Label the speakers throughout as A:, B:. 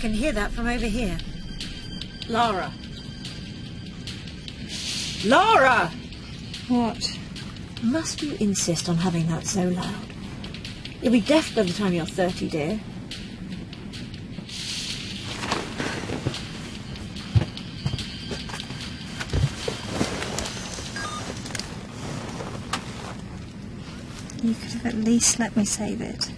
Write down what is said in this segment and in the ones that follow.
A: can hear that from over here. Lara. Lara!
B: What?
A: Must you insist on having that so loud? You'll be deaf by the time you're 30, dear.
B: You could have at least let me save it.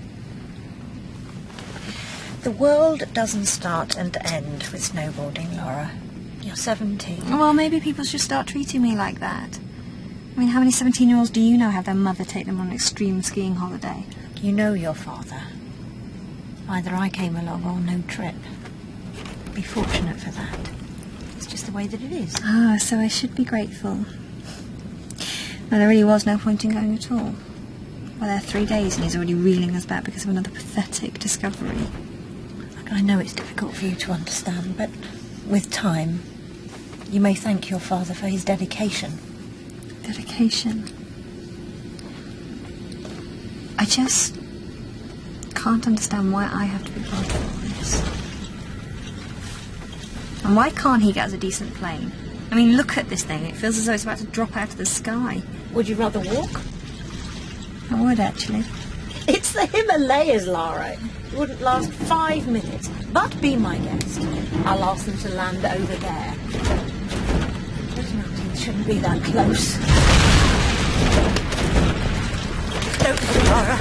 A: The world doesn't start and end with snowboarding, Laura. You're 17.
B: Well, maybe people should start treating me like that. I mean, how many 17-year-olds do you know have their mother take them on an extreme skiing holiday?
A: You know your father. Either I came along or no trip. Be fortunate for that. It's just the way that it is.
B: Ah, so I should be grateful. No, there really was no point in going at all. Well, there are 3 days and he's already reeling us back because of another pathetic discovery.
A: Look, I know it's difficult for you to understand, but with time, you may thank your father for his dedication.
B: Dedication? I just can't understand why I have to be part of all this. And why can't he get us a decent plane? I mean, look at this thing. It feels as though it's about to drop out of the sky.
A: Would you rather walk?
B: I would, actually.
A: It's the Himalayas, Lara. It wouldn't last 5 minutes. But be my guest. I'll ask them to land over there. Those mountains shouldn't be that close. Don't worry, Lara.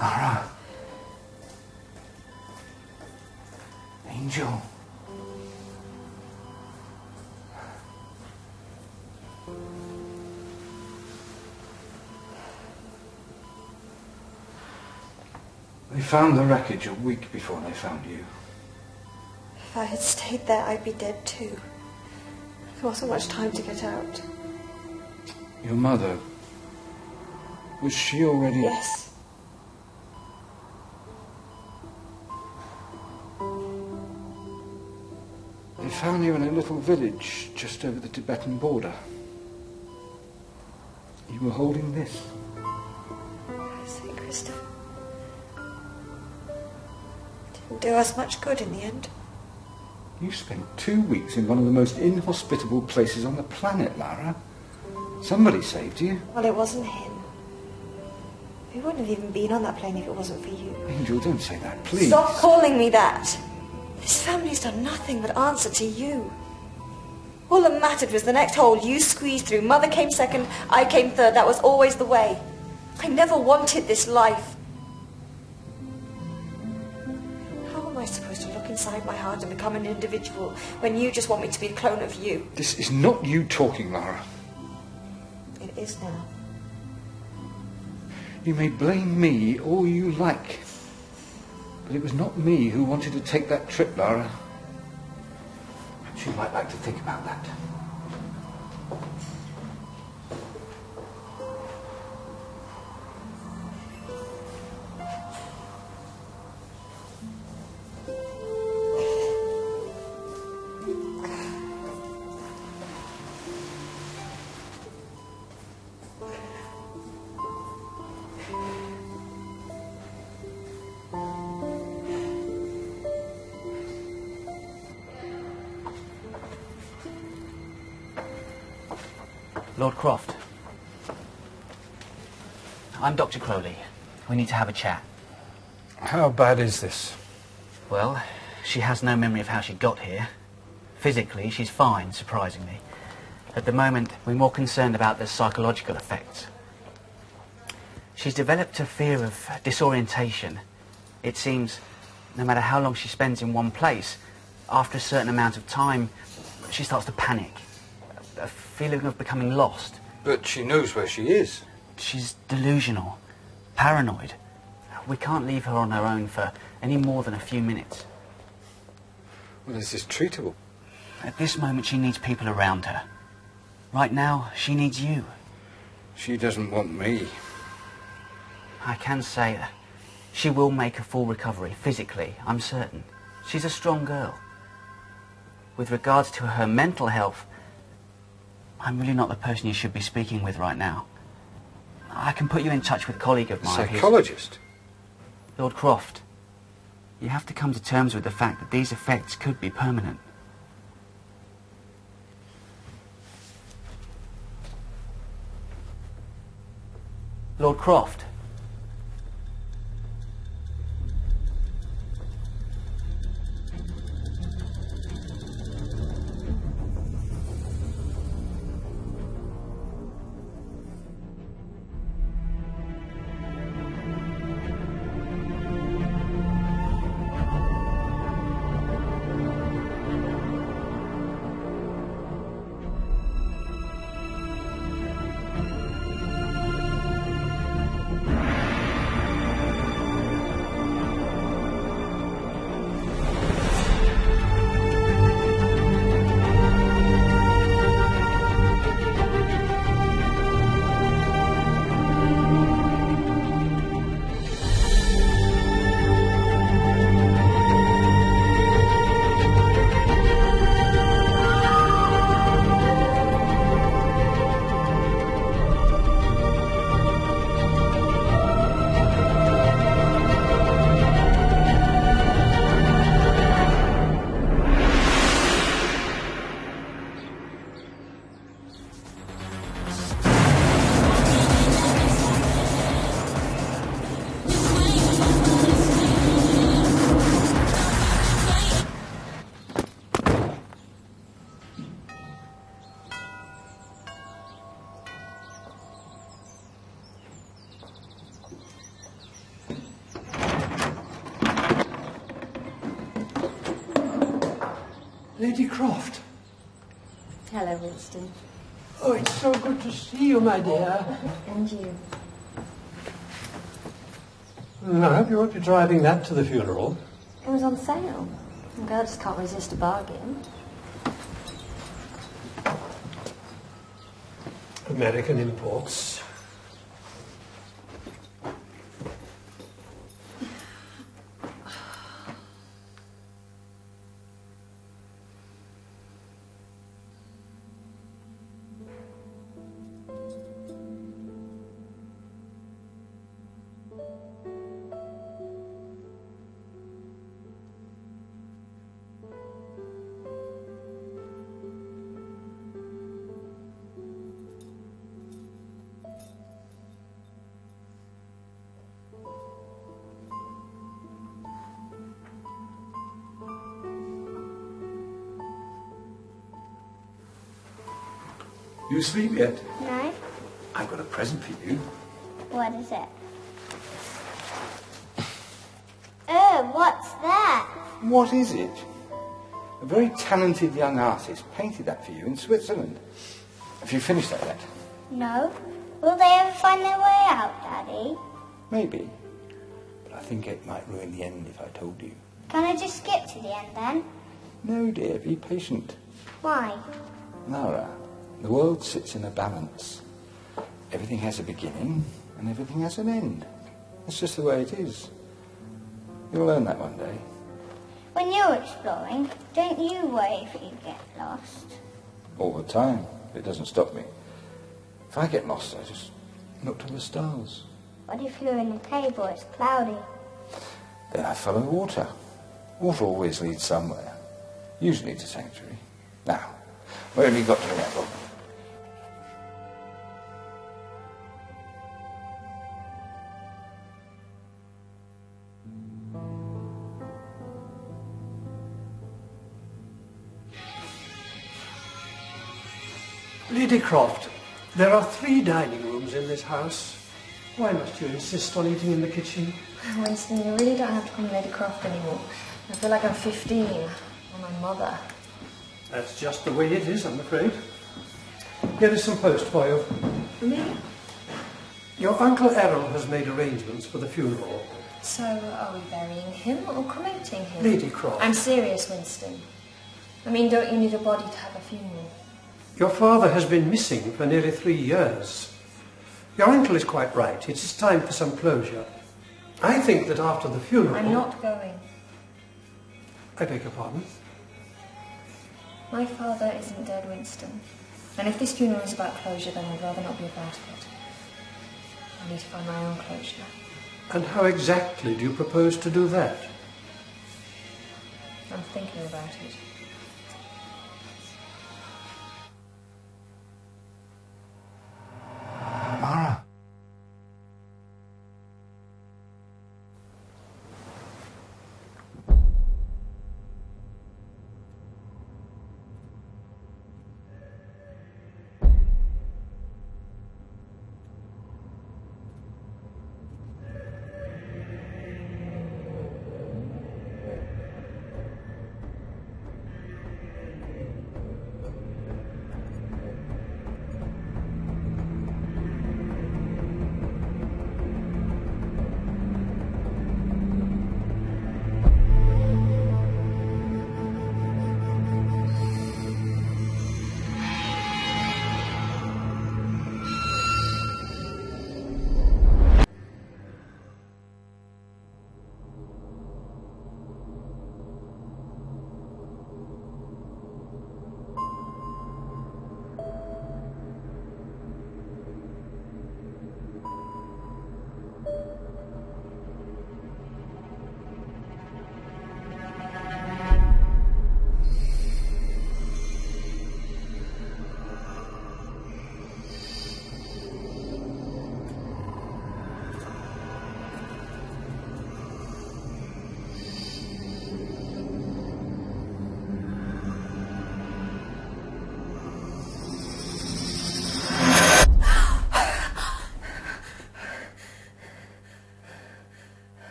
C: Lara. Angel. They found the wreckage a week before they found you.
B: If I had stayed there, I'd be dead too. There wasn't much time to get out.
C: Your mother, was she already...
B: Yes.
C: They found you in a little village just over the Tibetan border. You were holding this.
B: St. Christopher. Didn't do us much good in the end.
C: You spent 2 weeks in one of the most inhospitable places on the planet, Lara. Somebody saved you.
B: Well, it wasn't him. We wouldn't have even been on that plane if it wasn't for you.
C: Angel, don't say that, please.
B: Stop calling me that. This family's done nothing but answer to you. All that mattered was the next hole you squeezed through. Mother came second, I came third. That was always the way. I never wanted this life. How am I supposed to look inside my heart and become an individual when you just want me to be a clone of you?
C: This is not you talking, Lara.
B: It is now.
C: You may blame me all you like, but it was not me who wanted to take that trip, Lara. You might like to think about that.
D: Lord Croft. I'm Dr. Crowley. We need to have a chat.
C: How bad is this?
D: Well, she has no memory of how she got here. Physically, she's fine, surprisingly. At the moment, we're more concerned about the psychological effects. She's developed a fear of disorientation. It seems, no matter how long she spends in one place, after a certain amount of time, she starts to panic. A feeling of becoming lost.
C: But she knows where she is.
D: She's delusional, paranoid. We can't leave her on her own for any more than a few minutes.
C: Well, is this treatable?
D: At this moment, she needs people around her. Right now, she needs you.
C: She doesn't want me.
D: I can say that she will make a full recovery, physically, I'm certain. She's a strong girl. With regards to her mental health, I'm really not the person you should be speaking with right now. I can put you in touch with a colleague of mine.
C: Psychologist?
D: Lord Croft, you have to come to terms with the fact that these effects could be permanent. Lord Croft.
E: Lady Croft.
B: Hello, Winston.
E: Oh, it's so good to see you, my dear.
B: And you.
E: I hope you won't be driving that to the funeral.
B: It was on sale. A girl just can't resist a bargain.
E: American imports.
C: You asleep yet?
F: No?
C: I've got a present for you.
F: What is it? Oh, what's that?
C: What is it? A very talented young artist painted that for you in Switzerland. Have you finished that yet?
F: No. Will they ever find their way out, Daddy?
C: Maybe. But I think it might ruin the end if I told you.
F: Can I just skip to the end then?
C: No, dear, be patient.
F: Why?
C: Lara, the world sits in a balance. Everything has a beginning and everything has an end. That's just the way it is. You'll learn that one day.
F: When you're exploring, don't you worry if you get lost?
C: All the time. It doesn't stop me. If I get lost, I just look to the stars.
F: What if you're in a cave or it's cloudy?
C: Then I follow water. Water always leads somewhere. Usually to sanctuary. Now, where have you got to, Nueva?
E: Lady Croft, there are 3 dining rooms in this house. Why must you insist on eating in the kitchen?
B: Winston, you really don't have to call me Lady Croft anymore. I feel like I'm 15, or my mother.
E: That's just the way it is, I'm afraid. Here is some post for you.
B: For me?
E: Your Uncle Errol has made arrangements for the funeral.
B: So, are we burying him or cremating him?
E: Lady Croft.
B: I'm serious, Winston. I mean, don't you need a body to have a funeral?
E: Your father has been missing for nearly 3 years. Your uncle is quite right. It is time for some closure. I think that after the funeral...
B: I'm not going.
E: I beg your pardon?
B: My father isn't dead, Winston. And if this funeral is about closure, then I'd rather not be about it. I need to find my own closure.
E: And how exactly do you propose to do that?
B: I'm thinking about it.
C: Mara.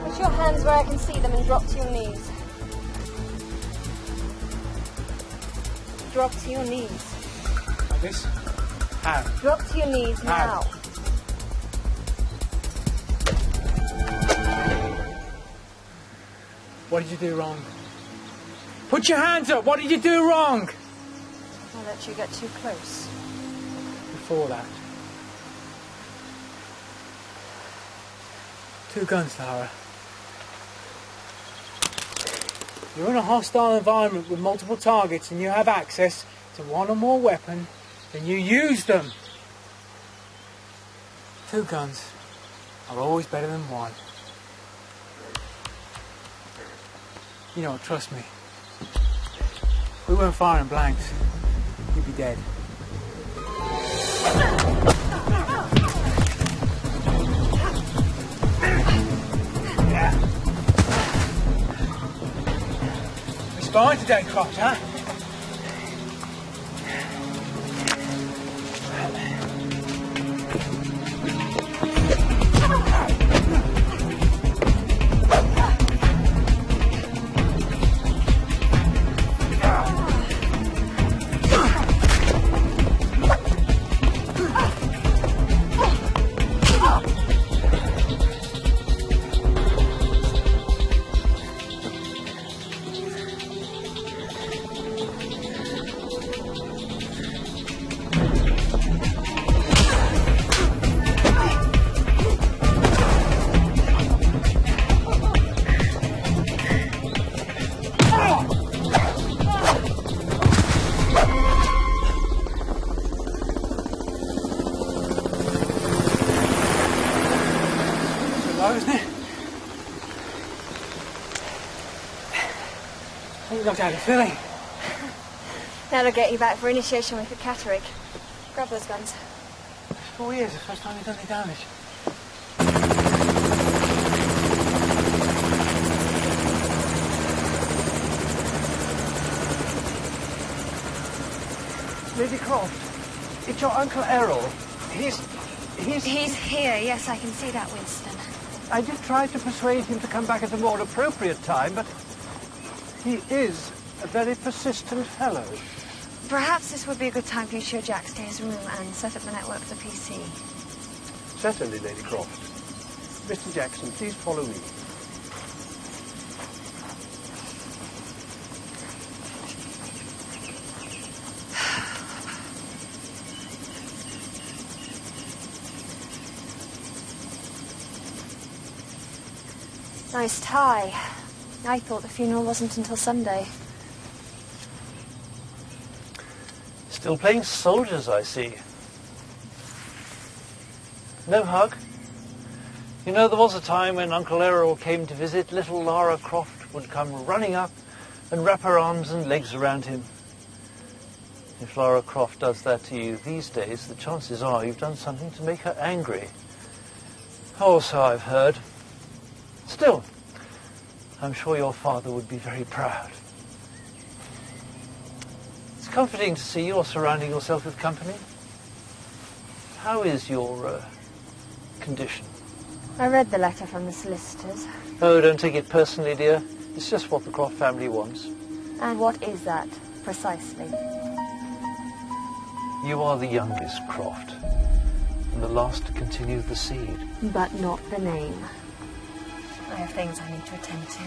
B: Put your hands where I can see them and drop to your knees. Drop to your knees.
G: Like this? How?
B: Drop to your knees now.
G: What did you do wrong? Put your hands up! What did you do wrong?
B: I'll let you get too close.
G: Before that. 2 guns, Lara. You're in a hostile environment with multiple targets and you have access to 1 or more weapon, then you use them. 2 guns are always better than 1. You know, trust me. We weren't firing blanks. You'd be dead. We're sparring today, Croft, huh? Watch out, it's filling.
B: That'll get you back for initiation with the catterick. Grab those guns.
G: 4 years, the first time you've done any damage.
E: Lady Croft, it's your Uncle Errol. He's
B: here, yes, I can see that, Winston.
E: I did try to persuade him to come back at a more appropriate time, but he is a very persistent fellow.
B: Perhaps this would be a good time for you to show Jax to his room and set up the network for the PC.
E: Certainly, Lady Croft. Mr. Jackson, please follow me.
B: Nice tie. I thought the funeral wasn't until Sunday.
H: Still playing soldiers, I see. No hug? You know, there was a time when Uncle Errol came to visit, little Lara Croft would come running up and wrap her arms and legs around him. If Lara Croft does that to you these days, the chances are you've done something to make her angry. Oh, so I've heard. Still, I'm sure your father would be very proud. It's comforting to see you're surrounding yourself with company. How is your condition?
B: I read the letter from the solicitors.
H: Oh, don't take it personally, dear. It's just what the Croft family wants.
B: And what is that, precisely?
H: You are the youngest, Croft, and the last to continue the seed.
B: But not the name. I have things I need to attend to.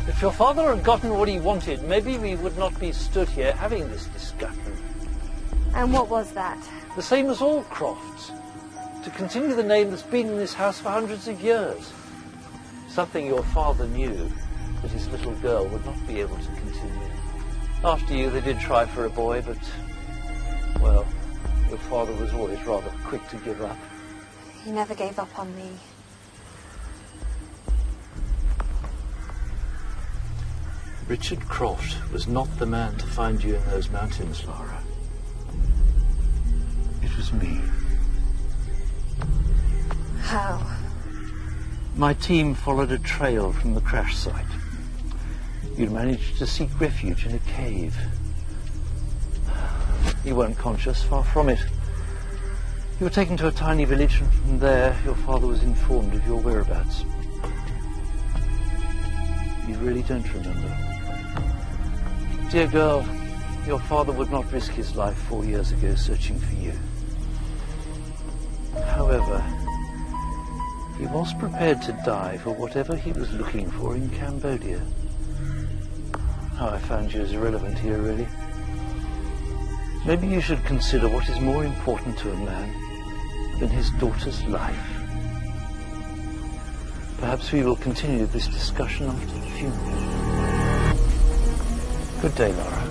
H: If your father had gotten what he wanted, maybe we would not be stood here having this discussion.
B: And what was that?
H: The same as all Crofts. To continue the name that's been in this house for hundreds of years. Something your father knew that his little girl would not be able to continue. After you, they did try for a boy, but, well, your father was always rather quick to give up.
B: He never gave up on me.
H: Richard Croft was not the man to find you in those mountains, Lara. It was me.
B: How?
H: My team followed a trail from the crash site. You'd managed to seek refuge in a cave. You weren't conscious, far from it. You were taken to a tiny village, and from there your father was informed of your whereabouts. You really don't remember. Dear girl, your father would not risk his life 4 years ago searching for you. However, he was prepared to die for whatever he was looking for in Cambodia. How I found you is irrelevant here, really. Maybe you should consider what is more important to a man than his daughter's life. Perhaps we will continue this discussion after the funeral. Good day, Lara.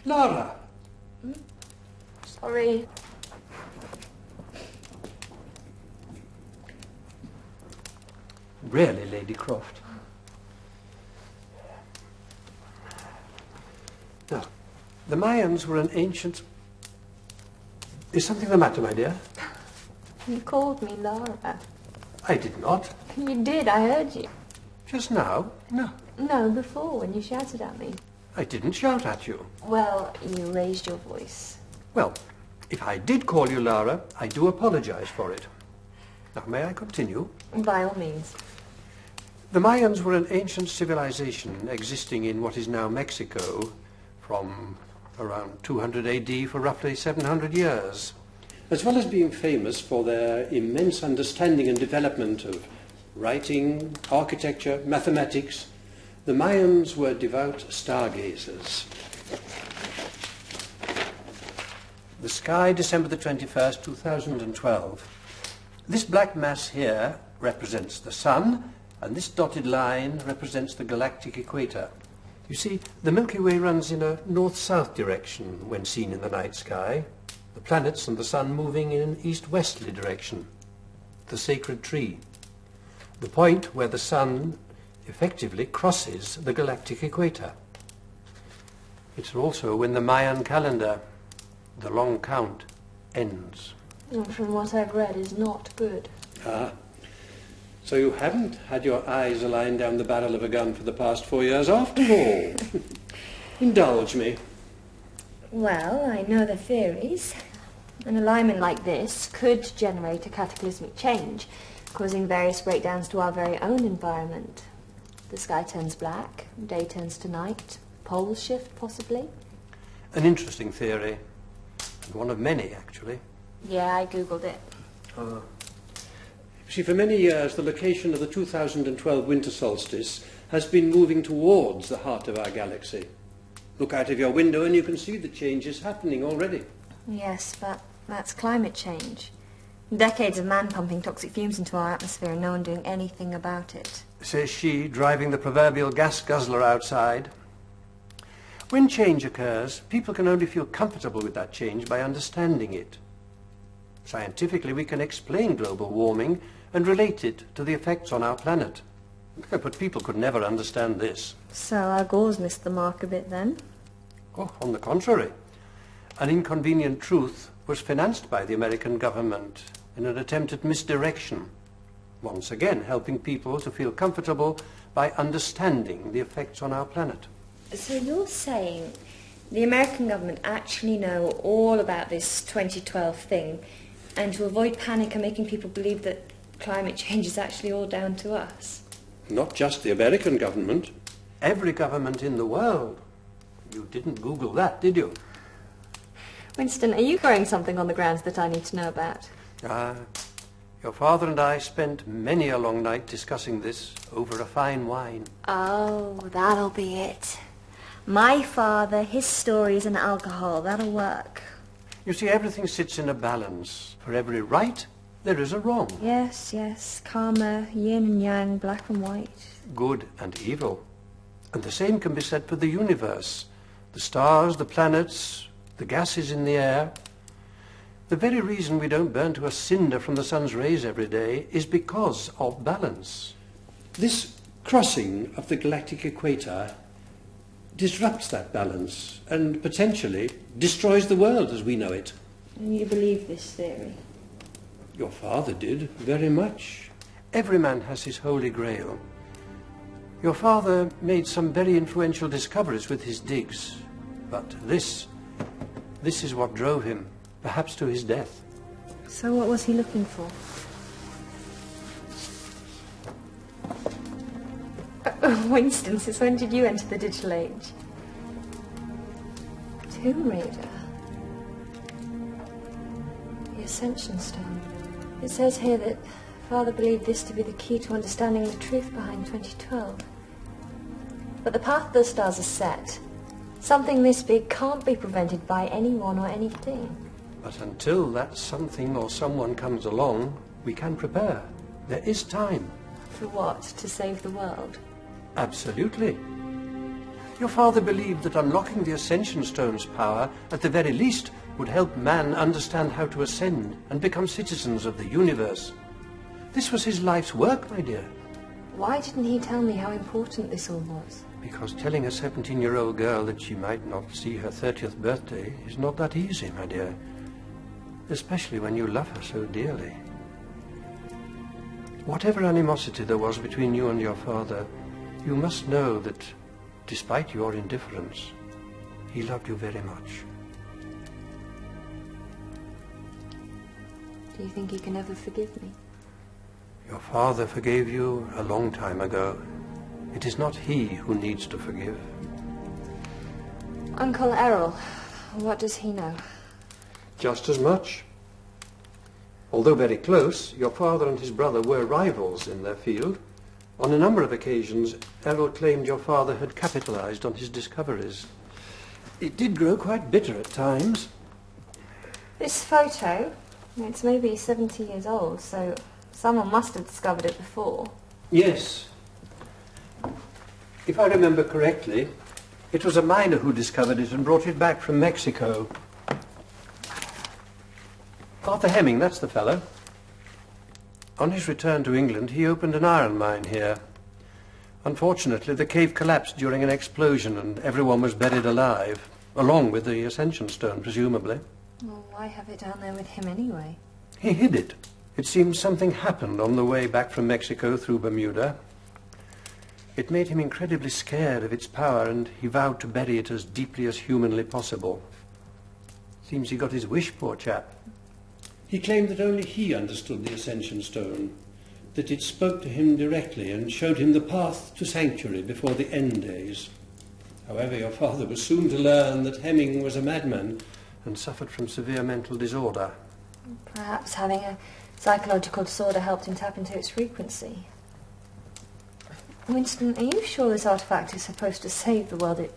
E: Lara!
B: Sorry.
E: Really, Lady Croft? Now, the Mayans were an ancient... Is something the matter, my dear?
B: You called me Lara.
E: I did not.
B: You did, I heard you.
E: Just now? No.
B: No, before, when you shouted at me.
E: I didn't shout at you.
B: Well, you raised your voice.
E: Well, if I did call you Lara, I do apologize for it. Now, may I continue?
B: By all means.
E: The Mayans were an ancient civilization existing in what is now Mexico from around 200 AD for roughly 700 years. As well as being famous for their immense understanding and development of writing, architecture, mathematics, the Mayans were devout stargazers. The sky, December the 21st, 2012. This black mass here represents the sun, and this dotted line represents the galactic equator. You see, the Milky Way runs in a north-south direction when seen in the night sky, the planets and the sun moving in an east-westerly direction, the sacred tree, the point where the sun effectively crosses the galactic equator. It's also when the Mayan calendar, the long count, ends.
B: From what I've read, is not good.
E: Ah, so you haven't had your eyes aligned down the barrel of a gun for the past 4 years after all. Indulge me.
B: Well, I know the theories. An alignment like this could generate a cataclysmic change, causing various breakdowns to our very own environment. The sky turns black, day turns to night, poles shift possibly.
E: An interesting theory, and one of many actually.
B: Yeah, I googled it.
E: See, for many years the location of the 2012 winter solstice has been moving towards the heart of our galaxy. Look out of your window and you can see the changes happening already.
B: Yes, but that's climate change. Decades of man pumping toxic fumes into our atmosphere and no one doing anything about it.
E: Says she, driving the proverbial gas guzzler outside. When change occurs, people can only feel comfortable with that change by understanding it. Scientifically, we can explain global warming and relate it to the effects on our planet. But people could never understand this.
B: So Al Gore's missed the mark a bit then?
E: Oh, on the contrary. An inconvenient truth was financed by the American government in an attempt at misdirection, once again helping people to feel comfortable by understanding the effects on our planet.
B: So you're saying the American government actually know all about this 2012 thing, and to avoid panic are making people believe that climate change is actually all down to us?
E: Not just the American government, every government in the world. You didn't Google that, did you?
B: Winston, are you growing something on the grounds that I need to know about?
E: Your father and I spent many a long night discussing this over a fine wine.
B: Oh, that'll be it. My father, his stories and alcohol, that'll work.
E: You see, everything sits in a balance. For every right, there is a wrong.
B: Yes, yes. Karma, yin and yang, black and white.
E: Good and evil. And the same can be said for the universe. The stars, the planets, the gases in the air. The very reason we don't burn to a cinder from the sun's rays every day is because of balance. This crossing of the galactic equator disrupts that balance and potentially destroys the world as we know it.
B: And you believe this theory?
E: Your father did, very much. Every man has his holy grail. Your father made some very influential discoveries with his digs, but this is what drove him, perhaps to his death.
B: So what was he looking for? Winston, since when did you enter the digital age? Tomb Raider. The Ascension Stone. It says here that Father believed this to be the key to understanding the truth behind 2012. But the path of the stars is set. Something this big can't be prevented by anyone or anything.
E: But until that something or someone comes along, we can prepare. There is time.
B: For what? To save the world?
E: Absolutely. Your father believed that unlocking the Ascension Stone's power, at the very least, would help man understand how to ascend and become citizens of the universe. This was his life's work, my dear.
B: Why didn't he tell me how important this all was?
E: Because telling a 17-year-old girl that she might not see her 30th birthday is not that easy, my dear. Especially when you love her so dearly. Whatever animosity there was between you and your father, you must know that, despite your indifference, he loved you very much.
B: Do you think he can ever forgive me?
E: Your father forgave you a long time ago. It is not he who needs to forgive.
B: Uncle Errol, what does he know?
E: Just as much. Although very close, your father and his brother were rivals in their field. On a number of occasions, Errol claimed your father had capitalized on his discoveries. It did grow quite bitter at times.
B: This photo, it's maybe 70 years old, so someone must have discovered it before.
E: Yes. If I remember correctly, it was a miner who discovered it and brought it back from Mexico. Arthur Hemming, that's the fellow. On his return to England, he opened an iron mine here. Unfortunately, the cave collapsed during an explosion and everyone was buried alive, along with the Ascension Stone, presumably.
B: Well, why have it down there with him anyway?
E: He hid it. It seems something happened on the way back from Mexico through Bermuda. It made him incredibly scared of its power, and he vowed to bury it as deeply as humanly possible. Seems he got his wish, poor chap. He claimed that only he understood the Ascension Stone, that it spoke to him directly and showed him the path to sanctuary before the end days. However, your father was soon to learn that Hemming was a madman and suffered from severe mental disorder.
B: Perhaps having a psychological disorder helped him tap into its frequency. Winston, are you sure this artifact is supposed to save the world? It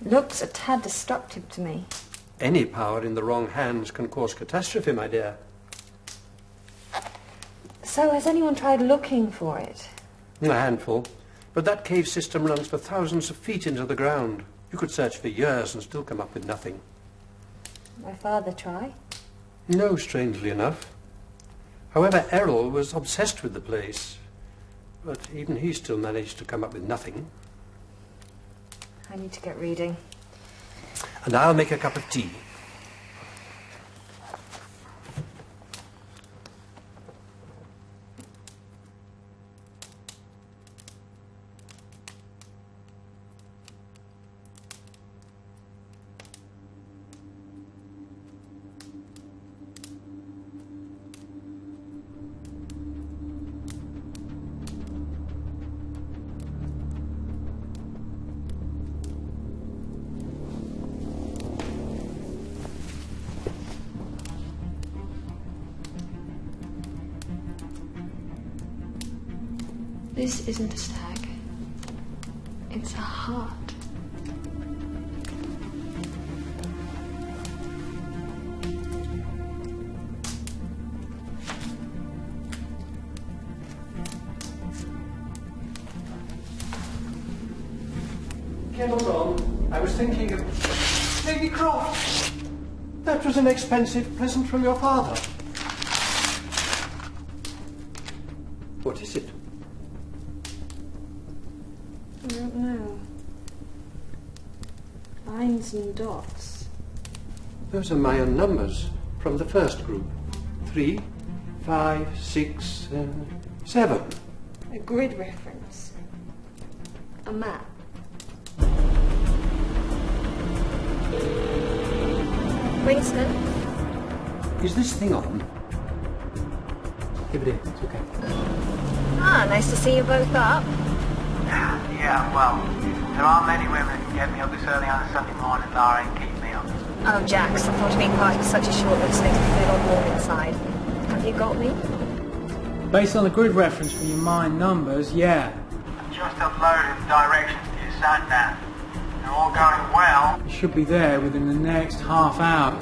B: looks a tad destructive to me.
E: Any power in the wrong hands can cause catastrophe, my dear.
B: So has anyone tried looking for it?
E: A handful. But that cave system runs for thousands of feet into the ground. You could search for years and still come up with nothing.
B: My father try?
E: No, strangely enough. However, Errol was obsessed with the place. But even he still managed to come up with nothing.
B: I need to get reading.
E: And I'll make a cup of tea.
B: This isn't a stag. It's a heart.
E: Kendall, I was thinking of... Lady Croft! That was an expensive present from your father. What is it?
B: I don't know. Lines and dots.
E: Those are Mayan numbers from the first group. 3, 5, 6, 7.
B: A grid reference. A map. Winston?
E: Is this thing on?
G: Give it in, it's okay.
B: Ah, nice to see you both up.
D: Yeah, well, there aren't many women who can get me up this early on a Sunday morning, Laura, and keep me up.
B: Oh, Jax, I thought being part of such a short list makes me feel all warm inside. Have you got me?
G: Based on the grid reference from your Mayan numbers, yeah.
D: I've just uploaded the directions to your sat-nav. They're all going well.
G: You should be there within the next half hour.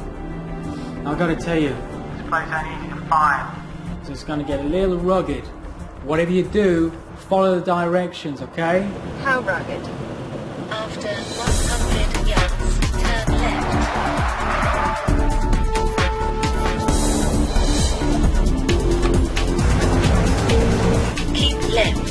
G: I've got to tell you,
D: This place ain't easy to find.
G: it's going to get a little rugged. Whatever you do, follow the directions, okay?
B: How rugged?
I: After 100 yards, turn left. Keep left.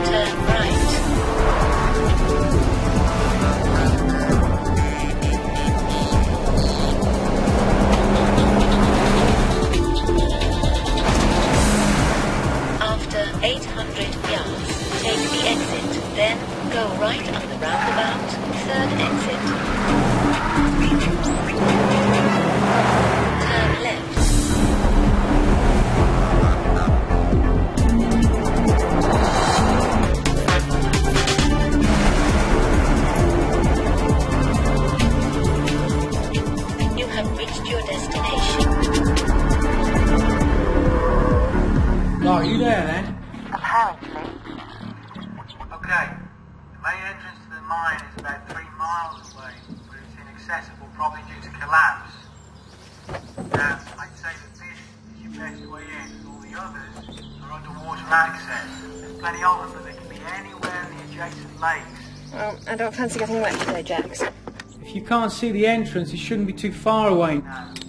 I: Turn right. After 800 yards, take the exit, then Go right on the roundabout, third exit. Turn left. You have reached your destination.
G: Are you there then?
I: Apparently.
J: Okay, the main entrance to the mine is about 3 miles away, but it's inaccessible probably due to collapse. Now, I'd say that this is your best way in, as all the others are underwater access. There's plenty of them, but they can be anywhere in the adjacent lakes.
B: Well, I don't fancy getting wet today, Jax.
G: If you can't see the entrance, it shouldn't be too far away.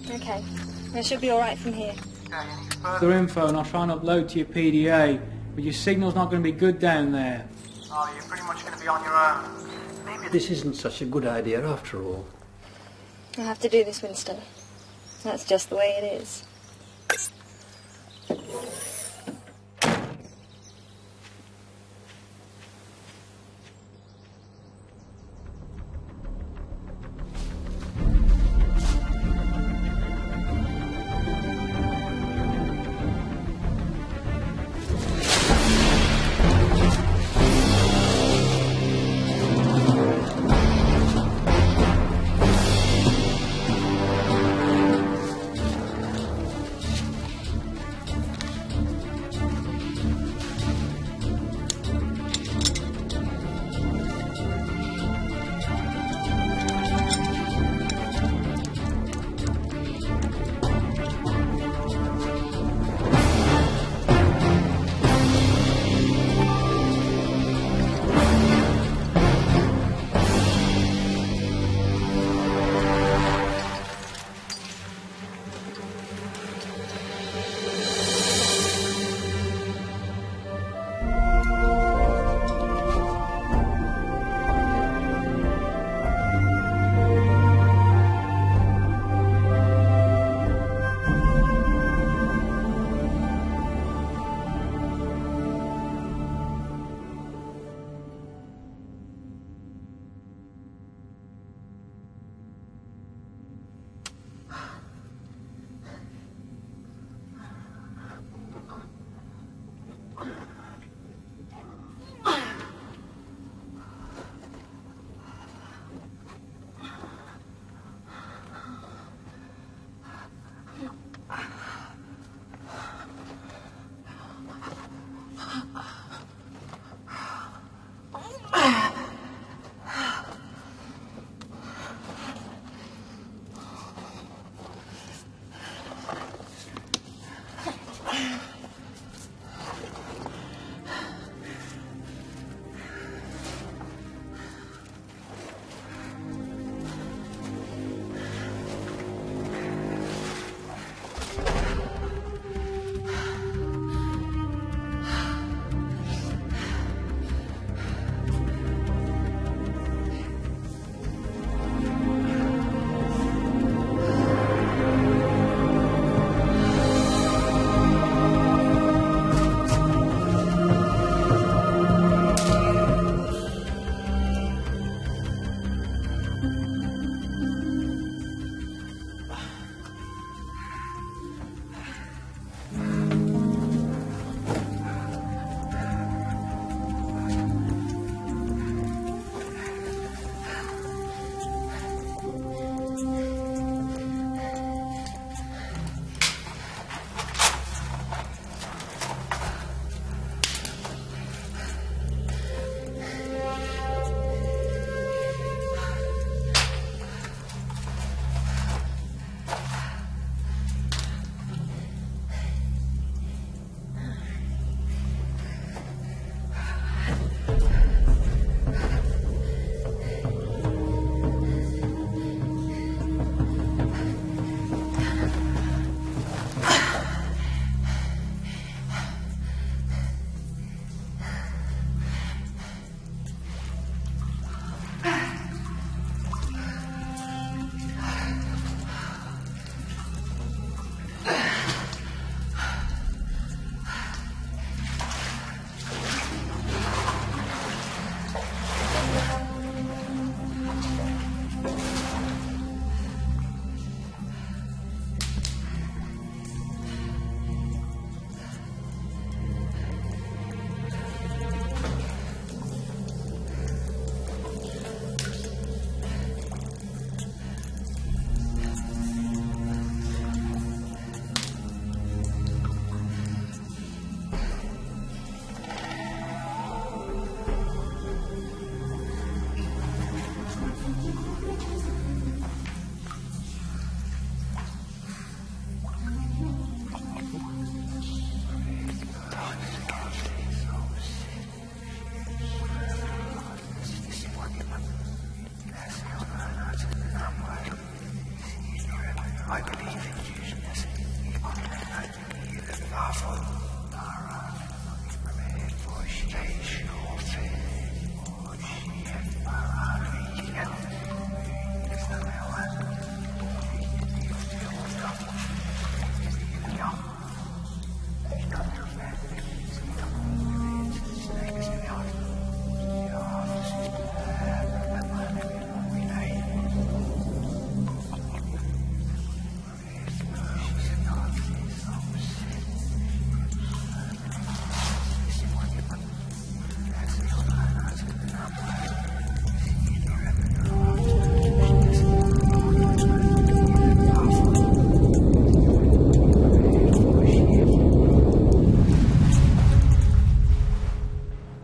B: Okay, it should be all right from here.
G: Further info and I'll try and upload to your PDA, but your signal's not going to be good down there.
J: Oh, you're pretty much going to be on your own. Maybe
E: This isn't such a good idea after all.
B: I'll have to do this, Winston. That's just the way it is.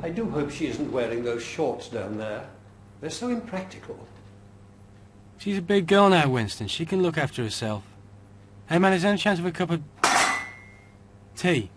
E: I do hope she isn't wearing those shorts down there. They're so impractical.
K: She's a big girl now, Winston. She can look after herself. Hey, man, is there any chance of a cup of tea?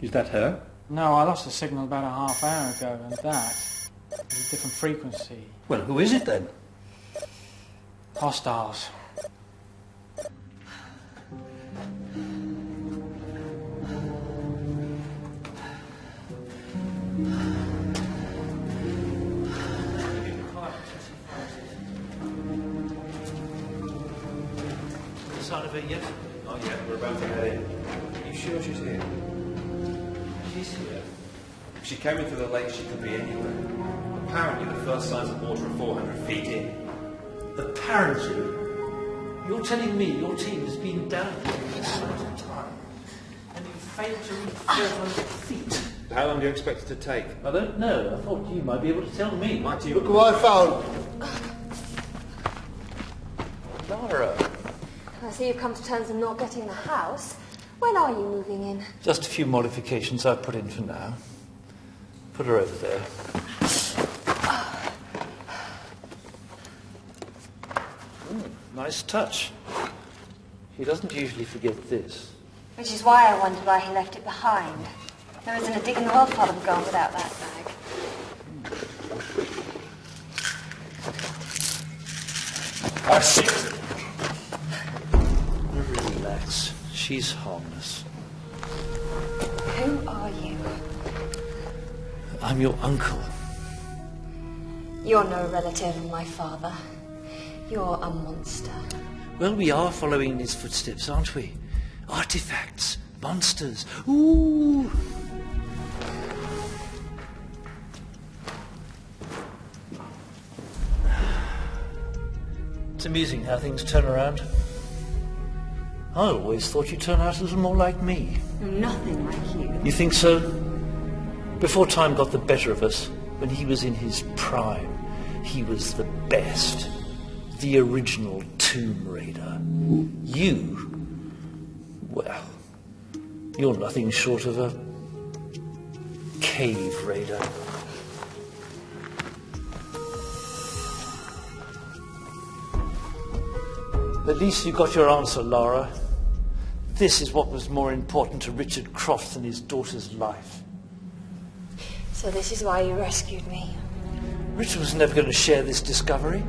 E: Is that her?
G: No, I lost the signal about a half hour ago, and that is a different frequency.
E: Well, who is it then?
G: Hostiles.
H: Sign of it yet?
L: Not yet, we're about to head in. Are you sure she's here? She's here. If she came into the lake, she could be anywhere. Apparently the first signs of water are 400 feet in.
H: Apparently? You're telling me your team has been down here for this amount of time, and you failed to reach 400 feet?
L: How long do you expect it to take?
H: I don't know. I thought you might be able to tell me.
L: Might you?
M: Look what I found.
H: Lara.
B: I see you've come to terms with not getting the house. When are you moving in?
H: Just a few modifications I've put in for now. Put her over there. Nice touch. He doesn't usually forget this.
B: Which is why I wondered why he left it behind. There isn't a dig in the world part of him gone without that bag.
H: That's it. Relax. She's harmless.
B: Who are you?
H: I'm your uncle.
B: You're no relative of my father. You're a monster.
H: Well, we are following in his footsteps, aren't we? Artifacts, monsters. Ooh! It's amusing how things turn around. I always thought you'd turn out a little more like me.
B: Nothing like you.
H: You think so? Before time got the better of us, when he was in his prime, he was the best. The original Tomb Raider. You, well, you're nothing short of a cave raider. At least you got your answer, Lara. This is what was more important to Richard Croft than his daughter's life.
B: So this is why you rescued me.
H: Richard was never going to share this discovery.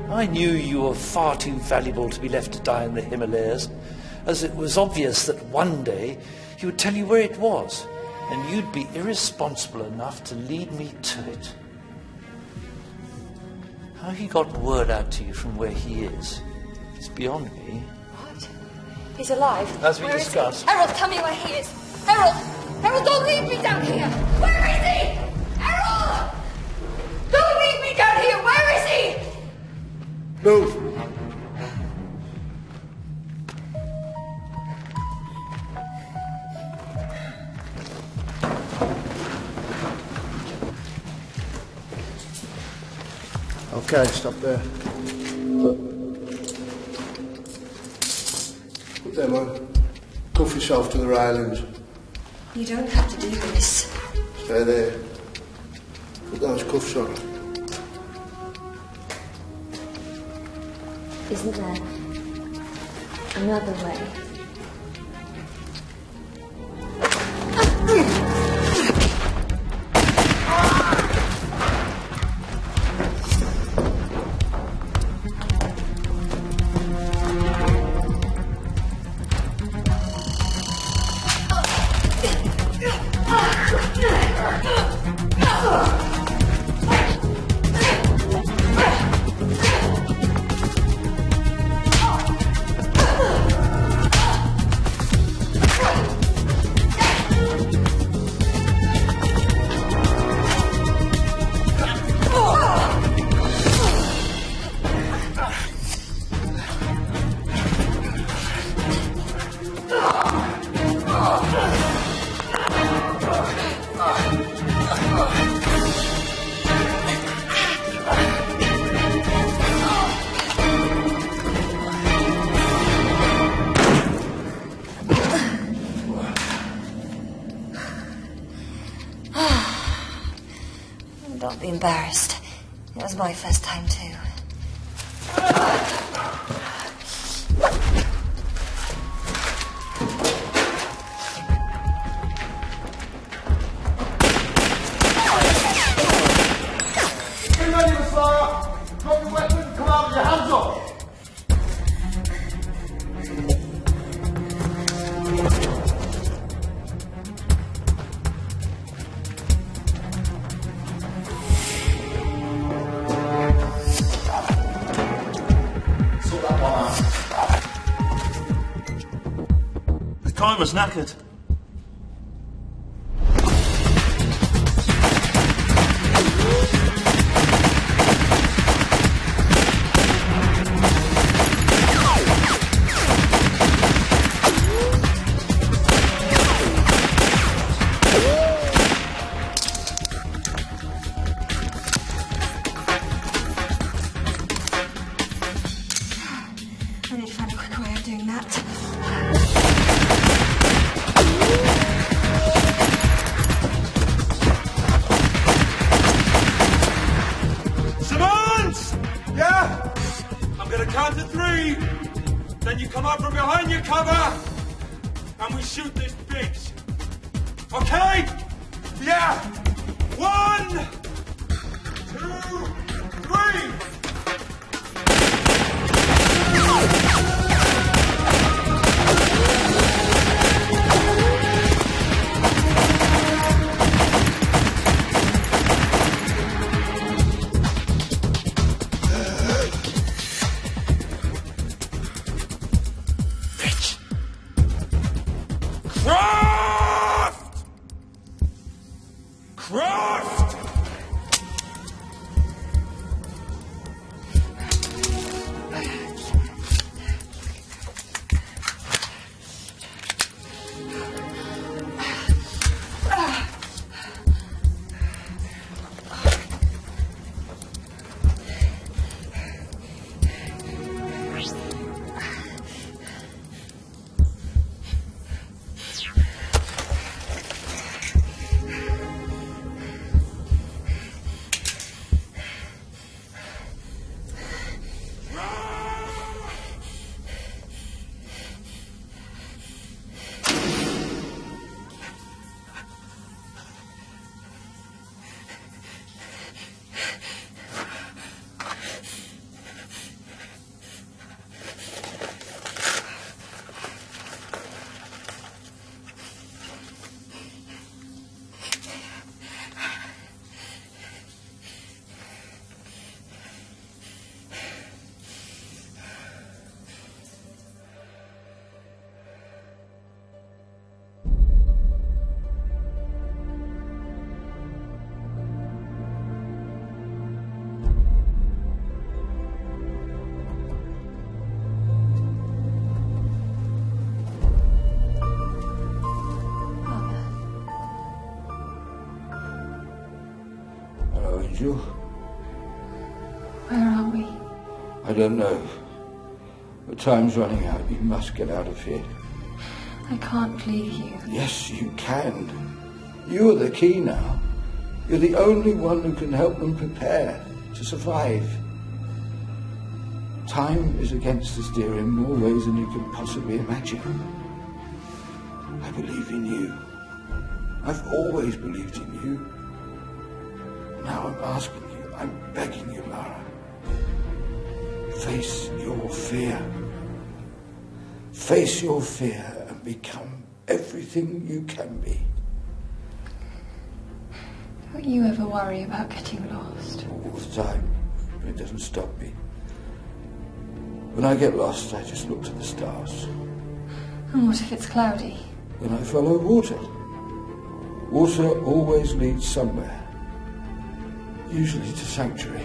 H: I knew you were far too valuable to be left to die in the Himalayas, as it was obvious that one day he would tell you where it was, and you'd be irresponsible enough to lead me to it. How he got word out to you from where he is,
L: It's beyond me.
B: What? He's alive?
L: As we
B: Where is
L: discussed.
B: he? Harold, tell me where he is. Harold! Harold, don't leave me down here! Where is he? Harold! Don't leave me down here! Where is he?
M: Move! Okay, stop there. Put them on. Cuff yourself to the railings.
B: You don't have to do this.
M: Stay there. Put those cuffs on.
B: Isn't there another way? Don't be embarrassed. It was my first time too.
M: Get ready, Sarah! Drop your weapon and come out with your hands up!
L: I was knackered.
B: I need to find a quicker way of doing that.
K: Count to 3, then you come out from behind your cover, and we shoot this bitch. Okay? Yeah. 1, 2, 3.
C: angel.
B: Where are we?
C: I don't know. But time's running out. You must get out of here.
B: I can't leave you.
C: Yes, you can. You are the key now. You're the only one who can help them prepare to survive. Time is against us, dear, in more ways than you can possibly imagine. I believe in you. I've always believed in you. Now I'm asking you, I'm begging you, Lara. Face your fear. Face your fear and become everything you can be.
B: Don't you ever worry about getting lost?
C: All the time. But it doesn't stop me. When I get lost, I just look to the stars.
B: And what if it's cloudy?
C: Then I follow water. Water always leads somewhere. Usually to sanctuary.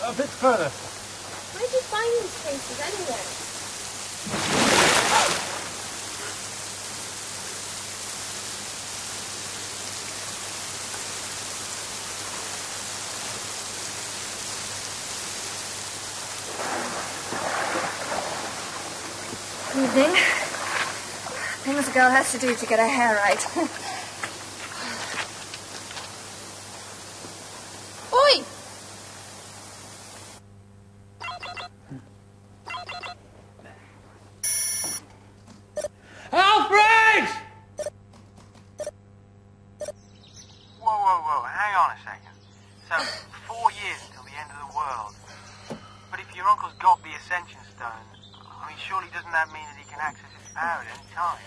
H: A bit further.
B: Where did you find these places anyway? Evening. Things a girl has to do to get her hair right. Oi!
H: Alfred!
J: Whoa, hang on a second. So, 4 years until the end of the world. But if your uncle's got the Ascension Stone, I mean, surely doesn't that mean that he can access his power at any time?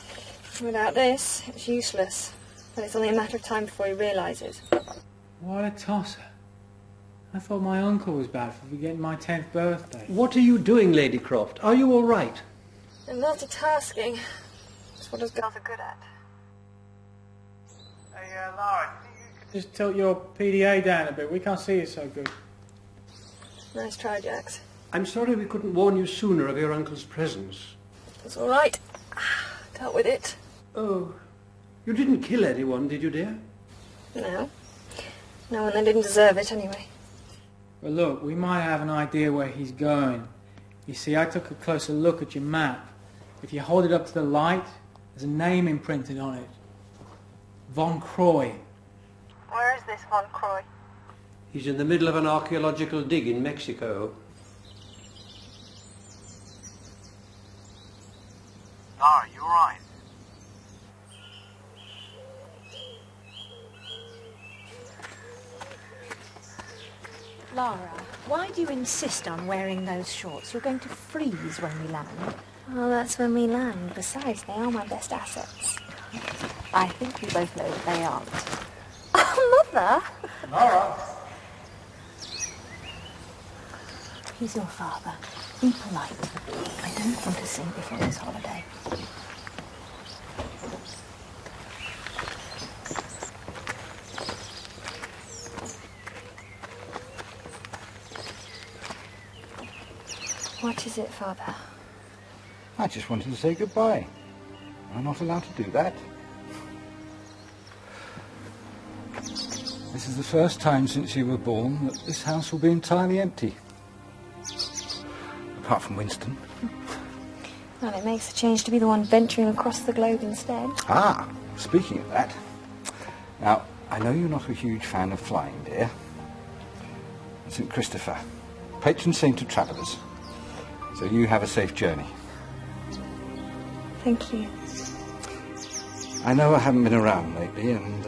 B: Without this, it's useless. But it's only a matter of time before he realises.
G: What a tosser. I thought my uncle was bad for forgetting my 10th birthday.
E: What are you doing, Lady Croft? Are you all right?
B: And multitasking. That's what us girls are good at.
J: Hey, Lara, do you think you could...
G: Just tilt your PDA down a bit. We can't see it so good.
B: Nice try, Jax.
E: I'm sorry we couldn't warn you sooner of your uncle's presence.
B: It's all right. Dealt with it.
E: Oh, you didn't kill anyone, did you, dear?
B: No. No, and they didn't deserve it anyway.
G: But look, we might have an idea where he's going. You see, I took a closer look at your map. If you hold it up to the light, there's a name imprinted on it. Von Croy.
B: Where is this Von Croy?
E: He's in the middle of an archaeological dig in Mexico.
J: Lara, you alright?
A: Lara, why do you insist on wearing those shorts? You're going to freeze when we land.
B: Well, that's when we land. Besides, they are my best assets.
A: I think we both know that they aren't.
B: Oh, Mother!
H: Lara!
A: He's your father. Be polite. I don't want to see before this holiday.
B: What is it, Father?
C: I just wanted to say goodbye. I'm not allowed to do that. This is the first time since you were born that this house will be entirely empty. Apart from Winston.
B: Well, it makes a change to be the one venturing across the globe instead.
C: Ah, speaking of that. Now, I know you're not a huge fan of flying, dear. St. Christopher, patron saint of travellers. So you have a safe journey.
B: Thank you.
C: I know I haven't been around lately, and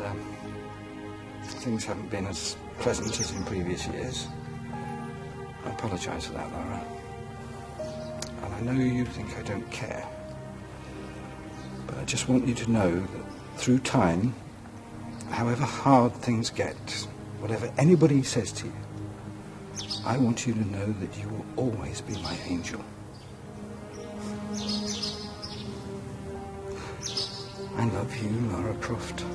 C: things haven't been as pleasant as in previous years. I apologise for that, Laura. And I know you think I don't care. But I just want you to know that through time, however hard things get, whatever anybody says to you, I want you to know that you will always be my angel. I love you, Lara Croft.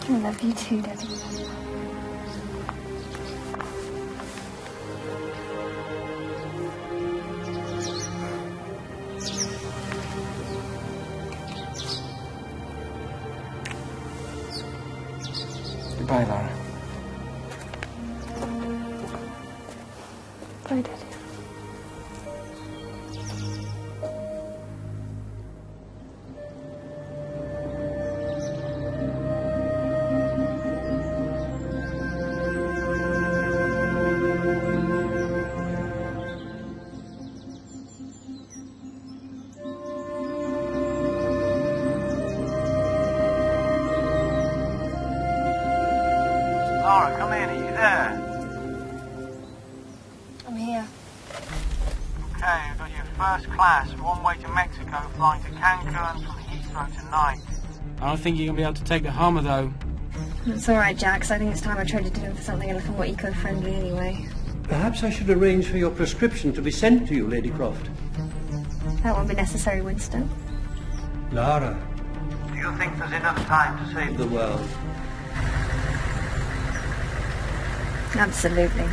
B: I love you too, Daddy.
C: Goodbye, Lara.
B: Bye, Daddy.
J: Laura, come in. Are you there?
B: I'm here.
J: Okay, you've got your first class, one way to Mexico, flying to Cancun from Heathrow tonight.
G: I don't think you're going to be able to take the Hummer, though.
B: It's all right, Jax. I think it's time I traded in for something a little more eco-friendly anyway.
E: Perhaps I should arrange for your prescription to be sent to you, Lady Croft.
B: That won't be necessary, Winston.
E: Lara.
J: Do you think there's enough time to save
E: The world.
B: Absolutely.